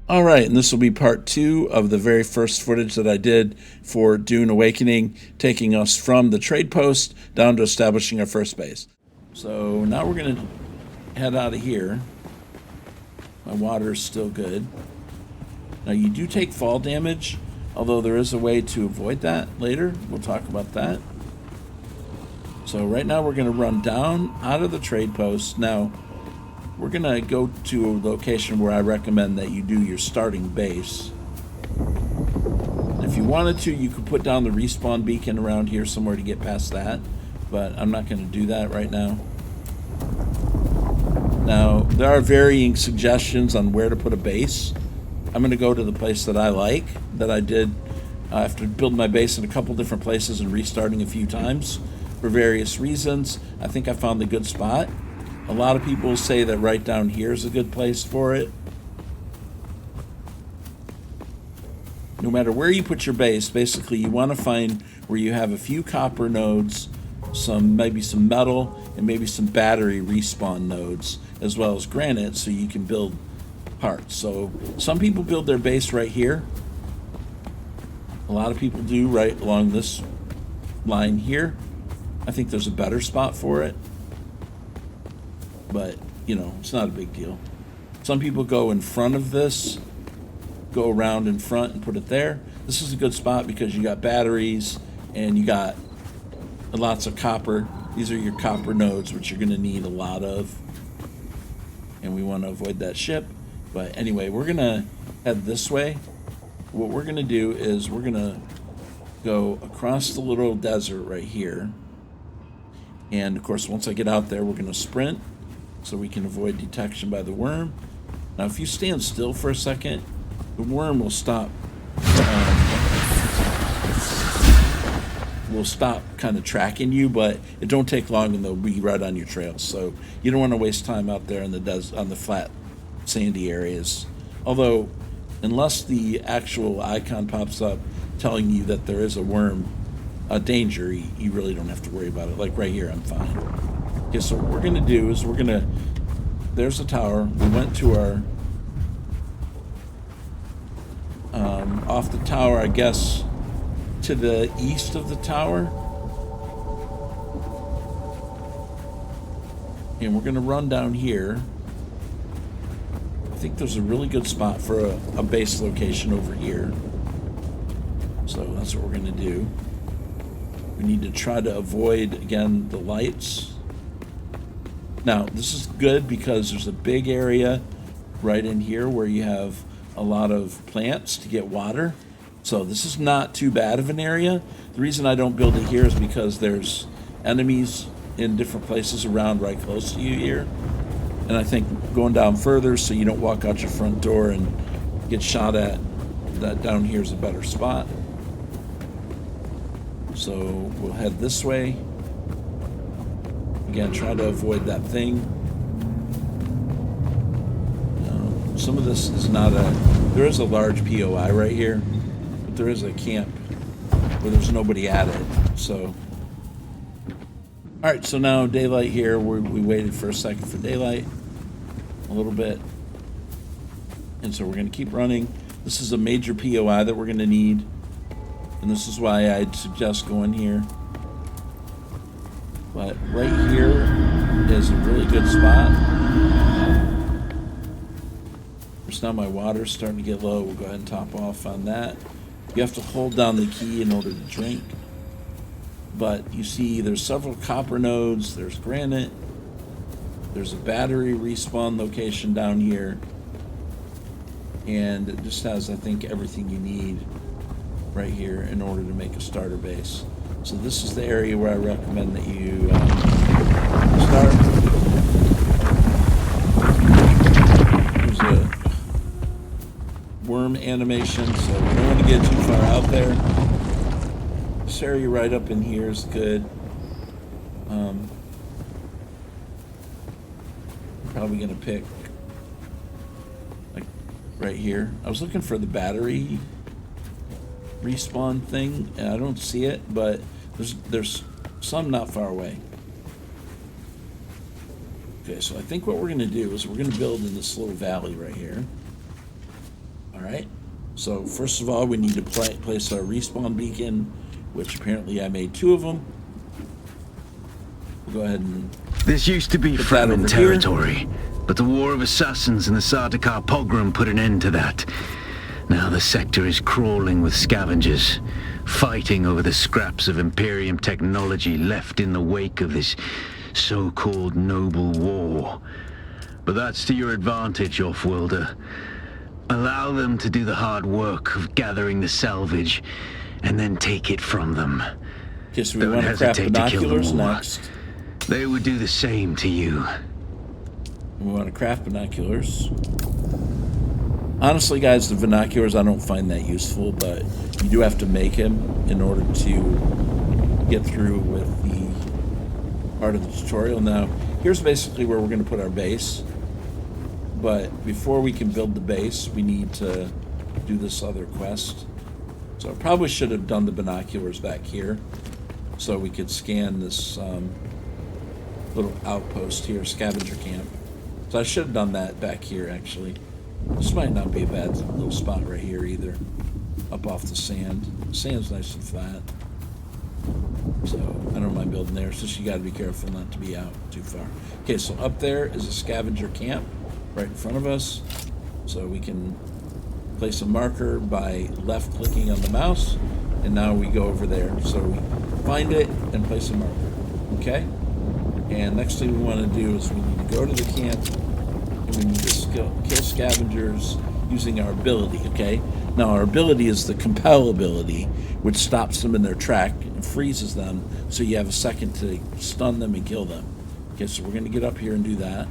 All right, and this will be part 2 of the very first footage that I did for Dune Awakening, taking us from the trade post down to establishing our first base. So now we're going to head out of here. My water is still good. Now you do take fall damage, although there is a way to avoid that later. We'll talk about that. So right now we're going to run down out of the trade post. Now we're going to go to a location where I recommend that you do your starting base. If you wanted to, you could put down the respawn beacon around here somewhere to get past that, but I'm not going to do that right now. Now, there are varying suggestions on where to put a base. I'm going to go to the place that I like, that I did after building my base in a couple different places and restarting a few times for various reasons. I think I found the good spot. A lot of people say that right down here is a good place for it. No matter where you put your base, basically you want to find where you have a few copper nodes, maybe some metal, and maybe some battery respawn nodes, as well as granite, so you can build parts. So some people build their base right here. A lot of people do right along this line here. I think there's a better spot for it. But, you know, it's not a big deal. Some people go in front of this, go around in front and put it there. This is a good spot because you got batteries and you got lots of copper. These are your copper nodes, which you're going to need a lot of. And we want to avoid that ship. But anyway, we're going to head this way. What we're going to do is we're going to go across the little desert right here. And, of course, once I get out there, we're going to sprint so we can avoid detection by the worm. Now, if you stand still for a second, the worm will stop kind of tracking you, but it don't take long and they'll be right on your trail. So you don't want to waste time out there on the flat, sandy areas. Although, unless the actual icon pops up telling you that there is a worm, a danger, you really don't have to worry about it. Like right here, I'm fine. Okay, so what we're going to do is there's a tower. We went to our, off the tower, I guess, to the east of the tower. And we're going to run down here. I think there's a really good spot for a base location over here. So that's what we're going to do. We need to try to avoid, again, the lights. Now, this is good because there's a big area right in here where you have a lot of plants to get water. So this is not too bad of an area. The reason I don't build it here is because there's enemies in different places around right close to you here. And I think going down further so you don't walk out your front door and get shot at, that down here is a better spot. So we'll head this way. Again, try to avoid that thing. Some of this is not there is a large POI right here, but there is a camp where there's nobody at it. So, all right, so now daylight here. We waited for a second for daylight, a little bit. And so we're going to keep running. This is a major POI that we're going to need. And this is why I'd suggest going here. But right here is a really good spot. There's now my water's starting to get low. We'll go ahead and top off on that. You have to hold down the key in order to drink. But you see there's several copper nodes. There's granite. There's a battery respawn location down here. And it just has, I think, everything you need right here in order to make a starter base. So this is the area where I recommend that you start. There's a worm animation, so we don't want to get too far out there. This area right up in here is good. Probably going to pick like right here. I was looking for the battery respawn thing, and I don't see it, but there's some not far away. Okay, so I think what we're going to do is we're going to build in this little valley right here. So first of all, we need to place our respawn beacon, which apparently I made 2 of them. We'll go ahead and This used to be Fremen territory, but the War of Assassins and the Sardaukar pogrom put an end to that. Now the sector is crawling with scavengers, fighting over the scraps of Imperium technology left in the wake of this so-called noble war. But that's to your advantage, Offworlder. Allow them to do the hard work of gathering the salvage, and then take it from them. Okay, so we want to craft binoculars next. They would do the same to you. We want to craft binoculars. Honestly, guys, the binoculars I don't find that useful, but you do have to make them in order to get through with the part of the tutorial. Now, here's basically where we're going to put our base. But before we can build the base, we need to do this other quest. So I probably should have done the binoculars back here so we could scan this little outpost here, scavenger camp. So I should have done that back here, actually. This might not be a bad little spot right here either, up off the sand. The sand's nice and flat, so I don't mind building there. It's just you got to be careful not to be out too far. Okay, so up there is a scavenger camp right in front of us, so we can place a marker by left-clicking on the mouse, and now we go over there. So we find it and place a marker, okay? And next thing we want to do is we need to go to the camp, and we need to kill scavengers using our ability, okay? Now our ability is the compel ability, which stops them in their track and freezes them, so you have a second to stun them and kill them. Okay, so we're going to get up here and do that.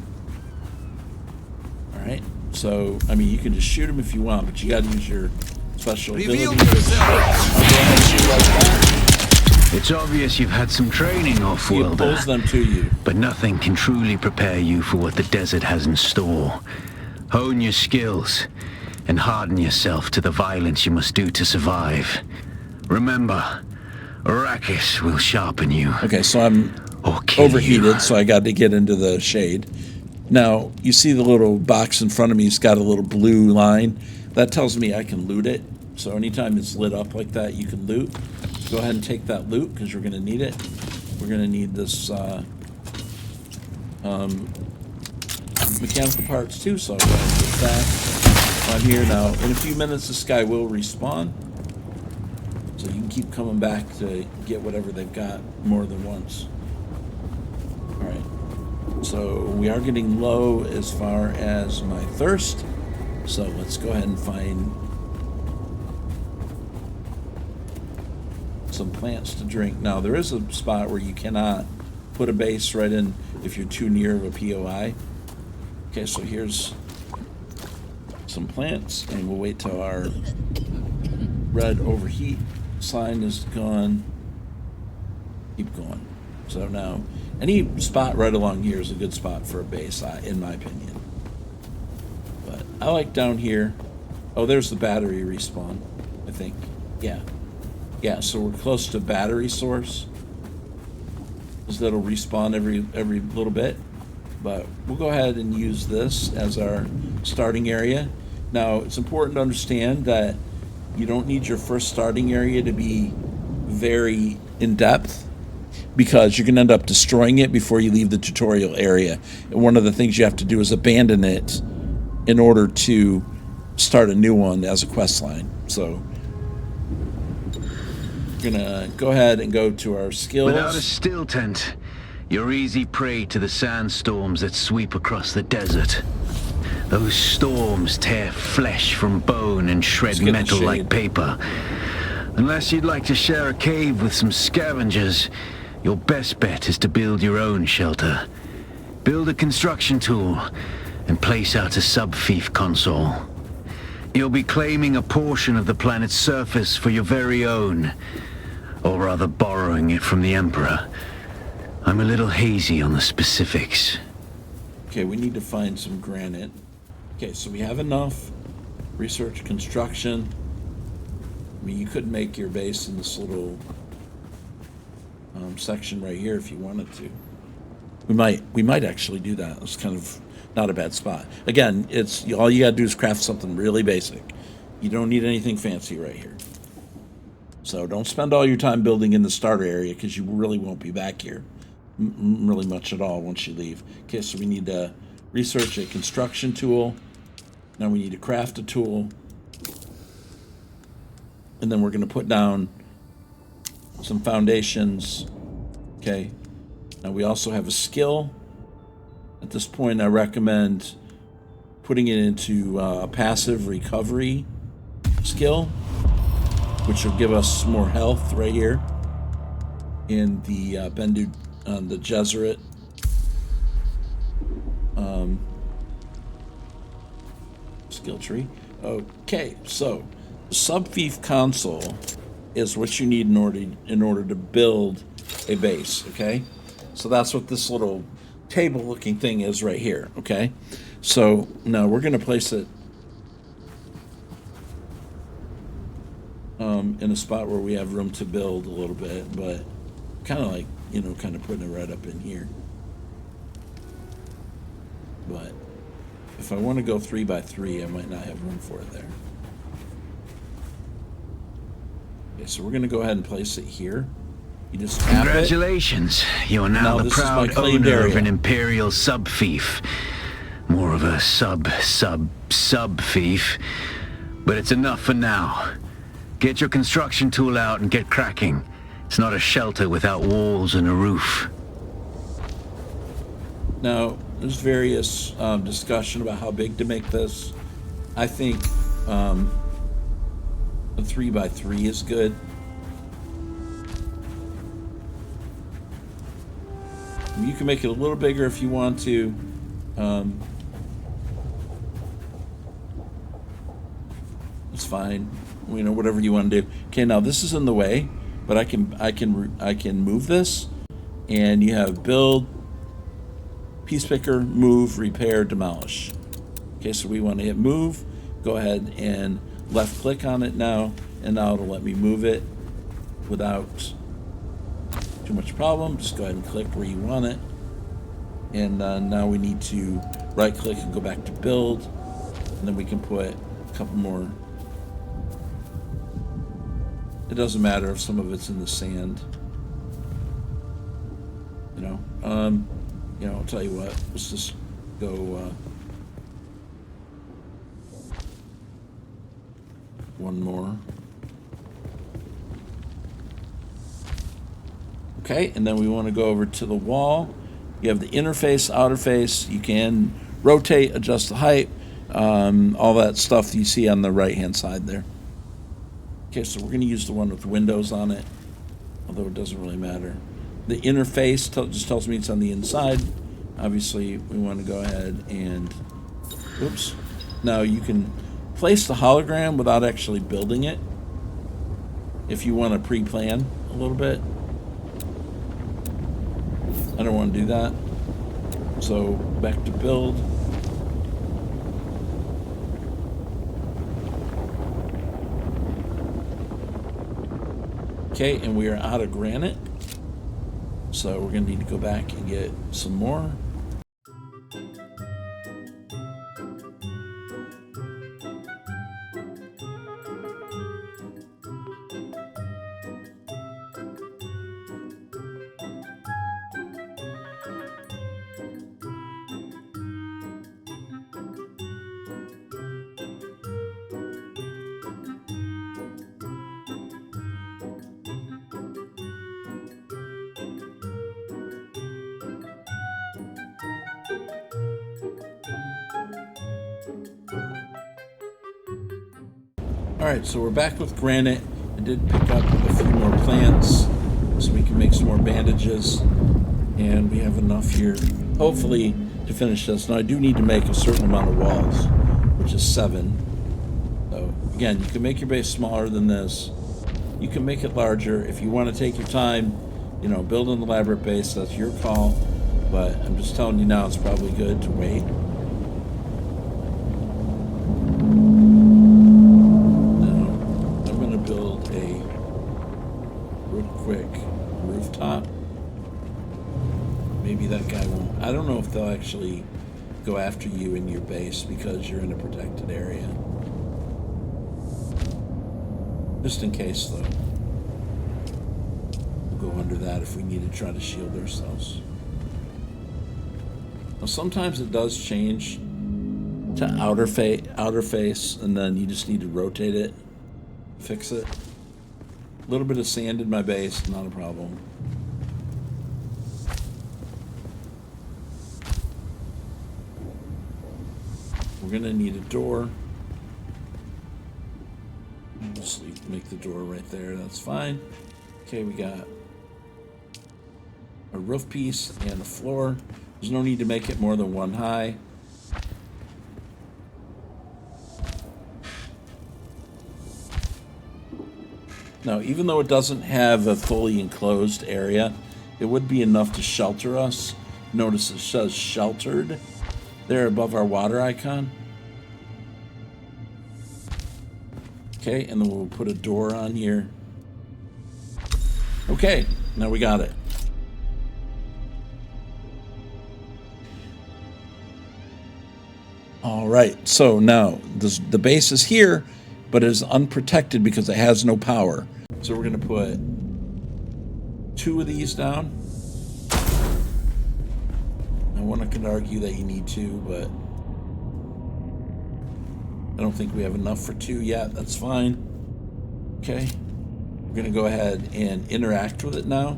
Alright, so, I mean, you can just shoot them if you want, but you got to use your special ability. I'll go ahead and shoot like that. It's obvious you've had some training, Offworlder. He pulls them to you. But nothing can truly prepare you for what the desert has in store. Hone your skills, and harden yourself to the violence you must do to survive. Remember, Arrakis will sharpen you. Okay, so I'm overheated, so I got to get into the shade. Now, you see the little box in front of me, it's got a little blue line. That tells me I can loot it. So anytime it's lit up like that, you can loot. Go ahead and take that loot, because we're going to need it. We're going to need this mechanical parts too, so I'll go ahead and put that on here. Now, in a few minutes, this guy will respawn. So you can keep coming back to get whatever they've got more than once. Alright. So we are getting low as far as my thirst. So let's go ahead and find some plants to drink. Now there is a spot where you cannot put a base right in if you're too near of a POI. Okay, so here's some plants, and we'll wait till our red overheat sign is gone. Keep going. So now any spot right along here is a good spot for a base, in my opinion. But I like down here. Oh, there's the battery respawn, I think. Yeah, so we're close to battery source. Because that'll respawn every little bit. But we'll go ahead and use this as our starting area. Now, it's important to understand that you don't need your first starting area to be very in-depth, because you're going to end up destroying it before you leave the tutorial area. And one of the things you have to do is abandon it in order to start a new one as a quest line. So we're gonna go ahead and go to our skills. Without a still tent, you're easy prey to the sandstorms that sweep across the desert. Those storms tear flesh from bone and shred metal like paper. Unless you'd like to share a cave with some scavengers, your best bet is to build your own shelter. Build a construction tool and place out a sub-fief console. You'll be claiming a portion of the planet's surface for your very own, or rather borrowing it from the Emperor. I'm a little hazy on the specifics. Okay, we need to find some granite. Okay, so we have enough. Research construction. I mean, you could make your base in this little section right here if you wanted to. We might actually do that. It's kind of not a bad spot. Again, it's all you gotta do is craft something really basic. You don't need anything fancy right here. So don't spend all your time building in the starter area because you really won't be back here really much at all once you leave. Okay, so we need to research a construction tool. Now we need to craft a tool. And then we're going to put down some foundations. Okay. Now we also have a skill. At this point, I recommend putting it into a passive recovery skill, which will give us more health right here in the Bene Gesserit skill tree. Okay, so the sub-fief console is what you need in order to build a base. Okay, so that's what this little table-looking thing is right here. Okay, so now we're going to place it in a spot where we have room to build a little bit, but kind of like, kind of putting it right up in here. But if I want to go 3 by 3, I might not have room for it there. Okay, so we're going to go ahead and place it here. You just tap Congratulations. You're now the proud owner of an Imperial sub-fief. More of a sub-fief. But it's enough for now. Get your construction tool out and get cracking. It's not a shelter without walls and a roof. Now, there's various discussion about how big to make this. I think a 3 by 3 is good. You can make it a little bigger if you want to. It's fine. Whatever you want to do. Okay, now this is in the way, but I can move this, and you have build, piece picker, move, repair, demolish. Okay, so we want to hit move. Go ahead and left click on it now, and now it'll let me move it without too much problem. Just go ahead and click where you want it, and now we need to right click and go back to build, and then we can put a couple more. It doesn't matter if some of it's in the sand. I'll tell you what, let's just go one more. Okay, and then we want to go over to the wall. You have the inner face, outer face. You can rotate, adjust the height, all that stuff you see on the right-hand side there. Okay, so we're going to use the one with windows on it, although it doesn't really matter. The inner face just tells me it's on the inside. Obviously, we want to go ahead and... Oops. Now, you can place the hologram without actually building it if you want to pre-plan a little bit. I don't want to do that. So, back to build. Okay, and we are out of granite. So we're going to need to go back and get some more. Alright, so we're back with granite. I did pick up a few more plants so we can make some more bandages. And we have enough here, hopefully, to finish this. Now, I do need to make a certain amount of walls, which is 7. So, again, you can make your base smaller than this. You can make it larger. If you want to take your time, build an elaborate base, that's your call. But I'm just telling you now, it's probably good to wait. Quick rooftop. Maybe that guy won't. I don't know if they'll actually go after you in your base because you're in a protected area. Just in case, though. We'll go under that if we need to try to shield ourselves. Now, sometimes it does change to outer face, and then you just need to rotate it, fix it. A little bit of sand in my base, not a problem. We're gonna need a door. Just make the door right there, that's fine. Okay, we got a roof piece and a floor. There's no need to make it more than one high. Now, even though it doesn't have a fully enclosed area, it would be enough to shelter us. Notice it says sheltered there above our water icon. Okay, and then we'll put a door on here. Okay, now we got it. All right, so now the base is here, but it is unprotected because it has no power. So we're going to put 2 of these down. One could argue that you need 2, but I don't think we have enough for 2 yet. That's fine. Okay. We're going to go ahead and interact with it now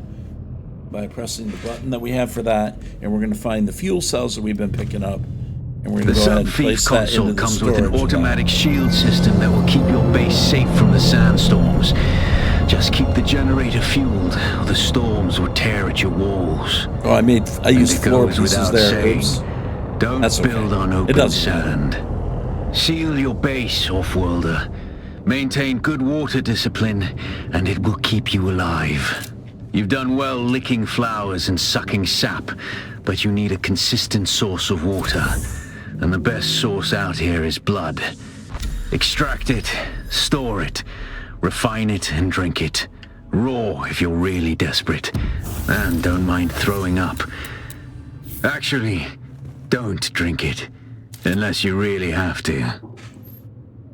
by pressing the button that we have for that, and we're going to find the fuel cells that we've been picking up, and we're going to go ahead and place that into the storage. The console comes with an automatic shield system that will keep your base safe from the sandstorms. Just keep the generator fueled, or the storms will tear at your walls. Oh, I used floor pieces there. Oops. Don't build on open sand. Seal your base, off-worlder. Maintain good water discipline, and it will keep you alive. You've done well licking flowers and sucking sap, but you need a consistent source of water. And the best source out here is blood. Extract it, store it, refine it, and drink it. Raw if you're really desperate. And don't mind throwing up. Actually, don't drink it. Unless you really have to.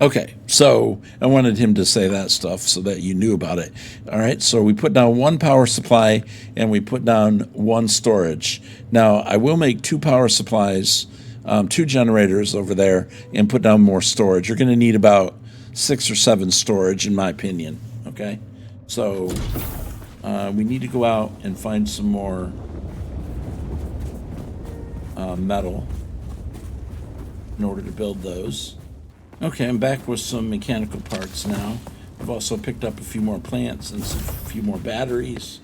Okay, so I wanted him to say that stuff so that you knew about it. All right, so we put down 1 power supply and we put down 1 storage. Now, I will make 2 power supplies, 2 generators over there, and put down more storage. You're going to need about 6 or 7 storage, in my opinion. Okay, so we need to go out and find some more metal in order to build those. Okay, I'm back with some mechanical parts now. I've also picked up a few more plants and a few more batteries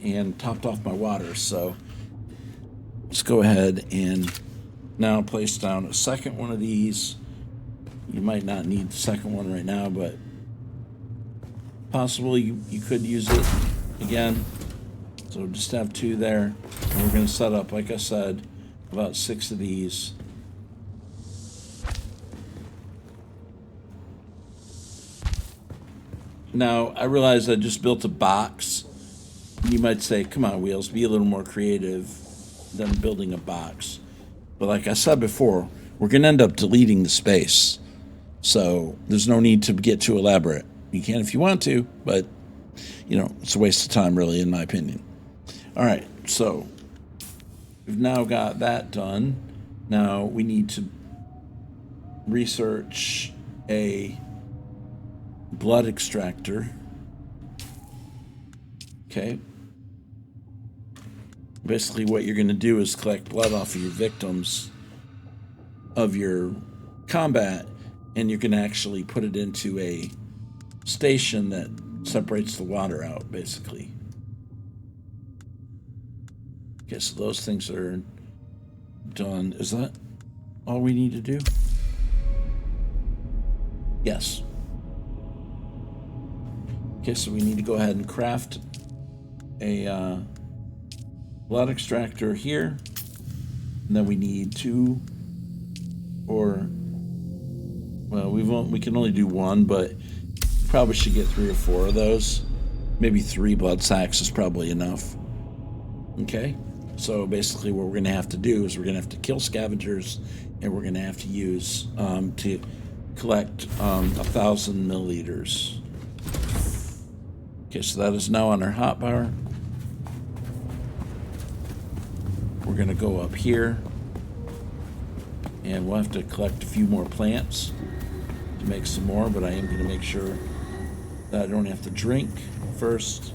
and topped off my water. So let's go ahead and now place down a second one of these. You might not need the second one right now, but possibly you could use it again. So just have 2 there. And we're going to set up, like I said, about 6 of these. Now, I realize I just built a box. You might say, come on, Wheels, be a little more creative than building a box. But like I said before, we're going to end up deleting the space. So there's no need to get too elaborate. You can if you want to, but, you know, it's a waste of time, really, in my opinion. All right, so we've now got that done. Now we need to research a blood extractor. Okay. Basically what you're going to do is collect blood off of your victims of your combat, and you can actually put it into a station that separates the water out, basically. Okay, so those things are done. Is that all we need to do? Yes. Okay, so we need to go ahead and craft a blood extractor here. And then we need 2 or, well, we can only do 1, but probably should get 3 or 4 of those. Maybe 3 blood sacks is probably enough. Okay, so basically what we're going to have to do is we're going to have to kill scavengers, and we're going to have to use to collect 1,000 milliliters Okay, so that is now on our hotbar. We're going to go up here. And we'll have to collect a few more plants to make some more, but I am going to make sure that I don't have to drink first.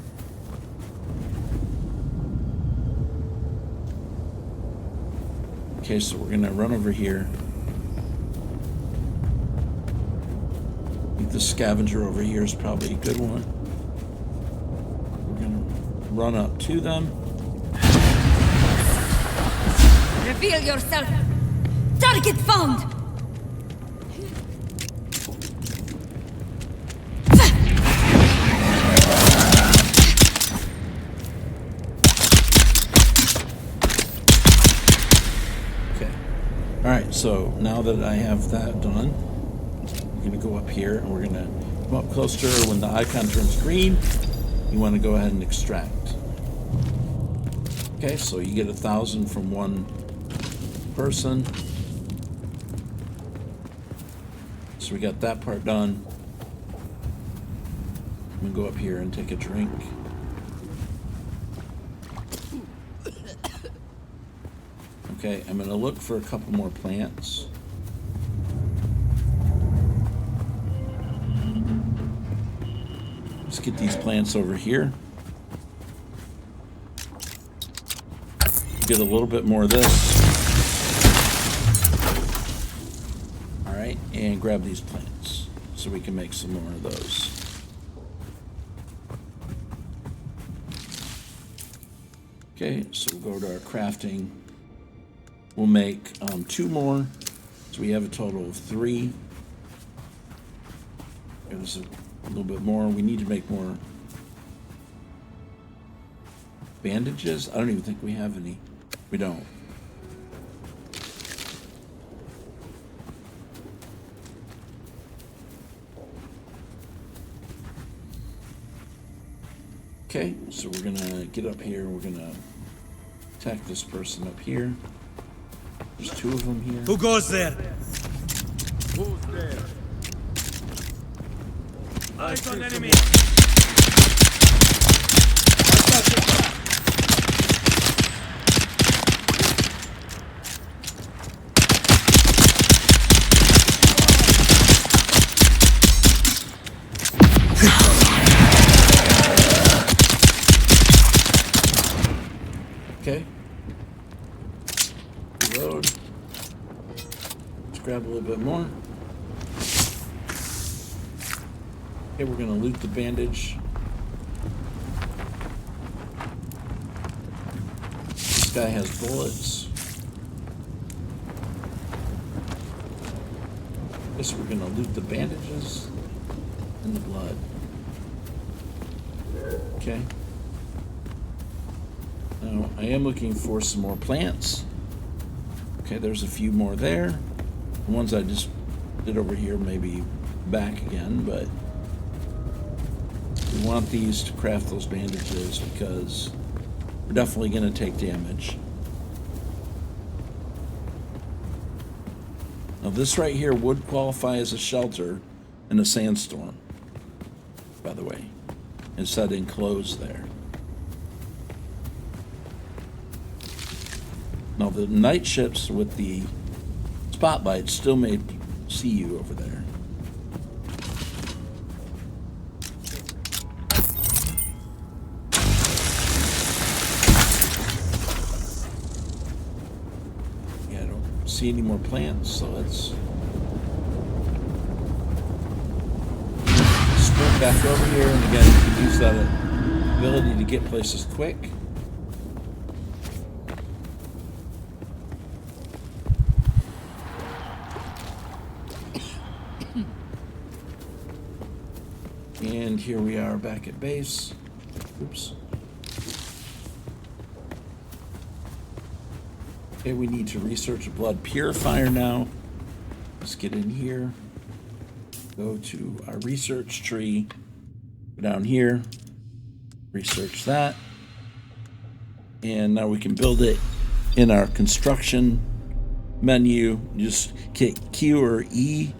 Okay, so we're going to run over here. I think the scavenger over here is probably a good one. We're going to run up to them. Reveal yourself! Target found! Okay. Alright, so now that I have that done, we're going to go up here and we're going to come up closer. When the icon turns green, you want to go ahead and extract. Okay, so you get 1,000 from one person. So we got that part done. I'm gonna go up here and take a drink. Okay, I'm gonna look for a couple more plants. Let's get these plants over here. Get a little bit more of this. Alright, and grab these plants so we can make some more of those. Okay, so we'll go to our crafting. We'll make 2 more. So we have a total of 3. There's a little bit more. We need to make more bandages. I don't even think we have any. We don't. Okay, so we're gonna get up here. We're gonna attack this person up here. There's 2 of them here. Who goes there? Who's there? Eyes on enemy. Okay. Reload. Let's grab a little bit more. Okay, we're gonna loot the bandage. This guy has bullets. Guess we're gonna loot the bandages and the blood. Okay. Now, I am looking for some more plants. Okay, there's a few more there. The ones I just did over here may be back again, but we want these to craft those bandages because we're definitely going to take damage. Now, this right here would qualify as a shelter in a sandstorm, by the way. It's said enclosed there. Now, the night ships with the spotlights still may see you over there. Yeah, I don't see any more plants, so let's sprint back over here. And again, you can use that ability to get places quick. And here we are back at base. Oops. Okay, we need to research a blood purifier now. Let's get in here. Go to our research tree. Go down here. Research that. And now we can build it in our construction menu. Just hit Q or E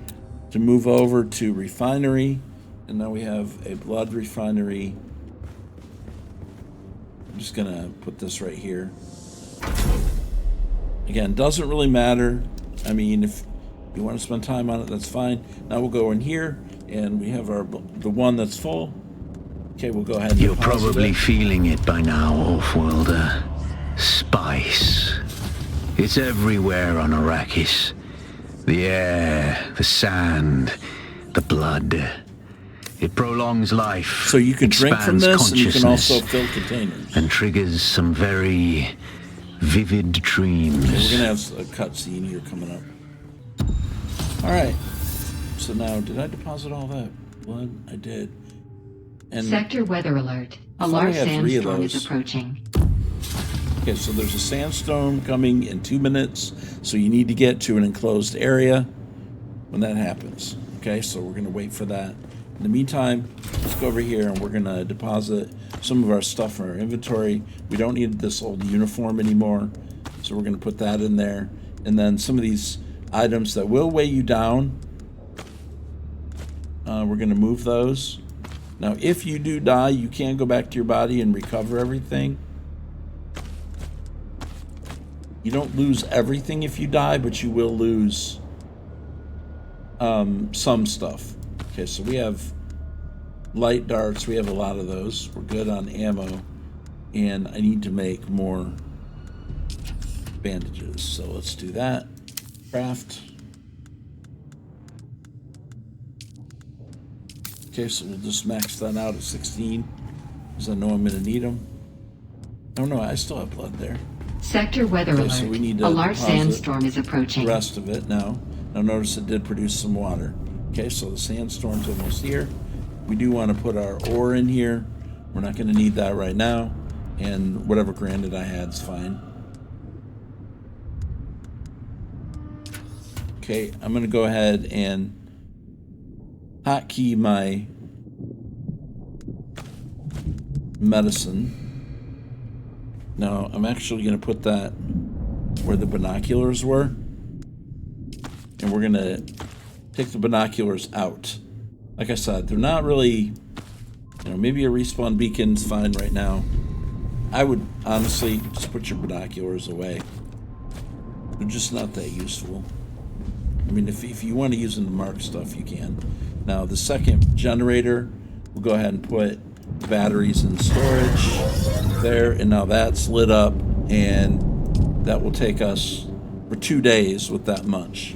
to move over to refinery. And now we have a blood refinery I'm just gonna put this right here. Again, doesn't really matter. I mean, if you want to spend time on it, that's fine. Now we'll go in here, and we have the one that's full. Okay, we'll go ahead and You're deposit probably it. feeling it by now, Offworlder. Spice. It's everywhere on Arrakis. The air, the sand, the blood. It prolongs life. So you can drink from expands this, and you can also consciousness, fill containers. and triggers some very vivid dreams. Okay, we're gonna have a cutscene here coming up. All right. So now, did I deposit all that blood? I did. And Sector weather alert. A I thought large I had 3 of sandstorm is those. approaching. okay, so there's a sandstorm coming in 2 minutes. So you need to get to an enclosed area when that happens. Okay, so we're gonna wait for that. In the meantime, let's go over here and we're gonna deposit some of our stuff in our inventory. We don't need this old uniform anymore, so we're gonna put that in there. And then some of these items that will weigh you down, we're gonna move those. Now, if you do die, you can go back to your body and recover everything. You don't lose everything if you die, but you will lose some stuff. Okay, so we have light darts. We have a lot of those. We're good on ammo. And I need to make more bandages. So let's do that. Craft. Okay, so we'll just max that out at 16. Because I know I'm going to need them. Oh no, I still have blood there. Sector weather Okay, alert. so we need to A large deposit sandstorm is approaching. The rest of it now. Now notice it did produce some water. Okay, so the sandstorm's almost here. We do want to put our ore in here. We're not going to need that right now. And whatever granite I had is fine. Okay, I'm going to go ahead and hotkey my medicine. Now, I'm actually going to put that where the binoculars were. And we're going to take the binoculars out. Like I said, they're not really, maybe a respawn beacon's fine right now. I would honestly just put your binoculars away. They're just not that useful. I mean, if you want to use them to mark stuff, you can. Now, the second generator, we'll go ahead and put batteries in storage there, and now that's lit up, and that will take us for 2 days with that much.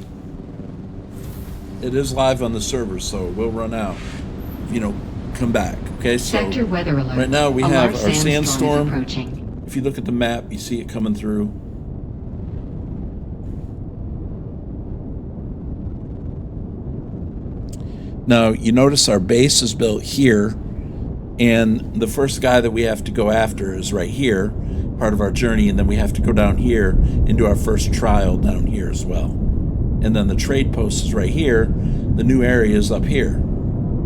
It is live on the server, so it will run out. Come back. Okay, so Sector weather alert. right now we A have large our Is sandstorm. approaching. If you look at the map, you see it coming through. Now, you notice our base is built here, and the first guy that we have to go after is right here, part of our journey, and then we have to go down here and do our first trial down here as well. And then the trade post is right here. The new area is up here.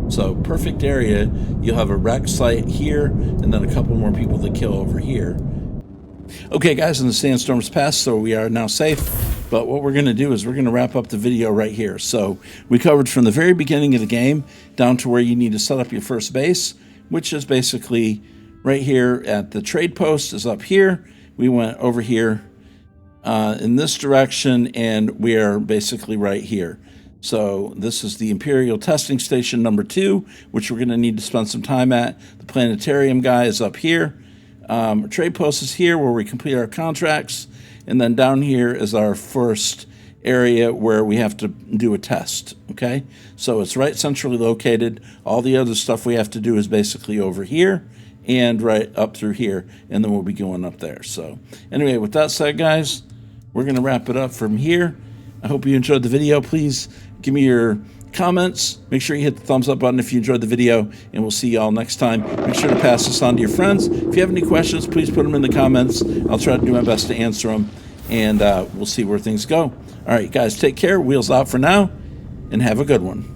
So, perfect area. You'll have a wreck site here, and then a couple more people to kill over here. Okay, guys, and the sandstorm's passed, so we are now safe. But what we're going to do is we're going to wrap up the video right here. So, we covered from the very beginning of the game down to where you need to set up your first base, which is basically right here at the trade post is up here. We went over here in this direction, and we are basically right here. So this is the Imperial Testing Station number 2, which we're going to need to spend some time at. The planetarium guy is up here. Trade post is here where we complete our contracts. And then down here is our first area where we have to do a test. Okay? So it's right centrally located. All the other stuff we have to do is basically over here and right up through here. And then we'll be going up there. So anyway, with that said, guys, we're going to wrap it up from here. I hope you enjoyed the video. Please give me your comments. Make sure you hit the thumbs up button if you enjoyed the video, and we'll see y'all next time. Make sure to pass this on to your friends. If you have any questions, please put them in the comments. I'll try to do my best to answer them, and we'll see where things go. All right, guys, take care. Wheels out for now, and have a good one.